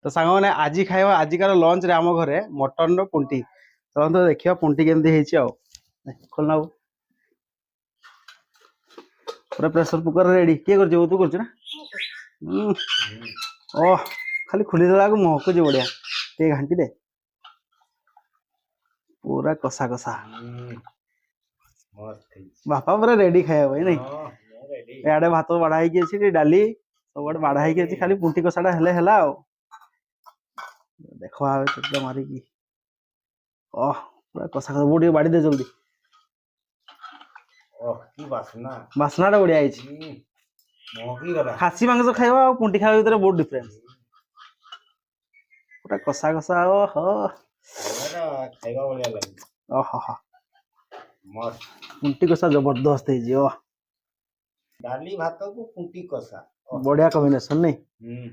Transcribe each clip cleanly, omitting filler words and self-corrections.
तो सांग मैंने आज खाइबा आजिकार लंच रे आम घरे मटन रो पुंटी तो देखिए पुंटी केमती हेची आ खोलना पूरा प्रेशर कुकर रेडी किए कर तू कर ना ओ खाली खुली देला को महक जी बढ़िया ते घंटी दे पूरा कसा कसा बापा पूरा रेडी खाया भाई नहीं याडे भात बाढ़ा है डाली सब बाढ़ा है खाली पुंटी कसाटा हेले हेला देखो आवे मारिकी ओह पूरा कसा कसा वो बाड़ी दे जल्दी की बासना बासनाटा बढ़िया है महकी गला खासी मांस खाइबा और पुंटी खाइबा भीतर बहुत डिफरेंस पूरा कसा कसा ओहो खाइबा बढ़िया लागे ओहो मस्त पुंटी कसा जबरदस्त है जी ओह डाली भात को पुंटी कसा बढ़िया कॉम्बिनेशन नहीं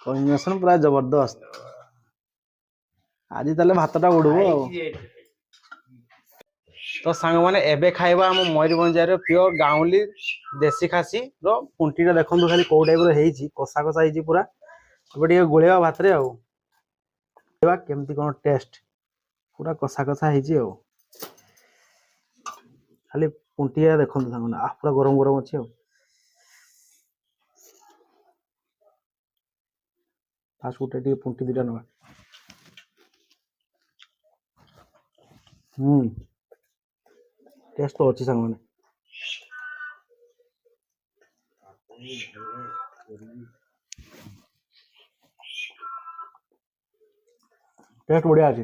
कॉम्बिनेशन पूरा जबरदस्त आज ताले भातटा उड़बो तो सांग माने एबे खाइबा हम मयूरभंज रे प्योर गाउली देसी खासी रो पुंटीटा देखंतु खाली को टाइप रो हेची कसा कसा हेची पूरा अब ଟିକେ गोळेवा भात रे आउ देवा केमती कोन टेस्ट पूरा कसा कसा हेची आउ खाली पुंटीया देखंतु सांग आ पूरा गरम गरम अछि आउ फास्ट फूड टे पुंटी दिटा नवा टेस्ट तो अच्छी सांग माने टेस्ट बढ़िया अछि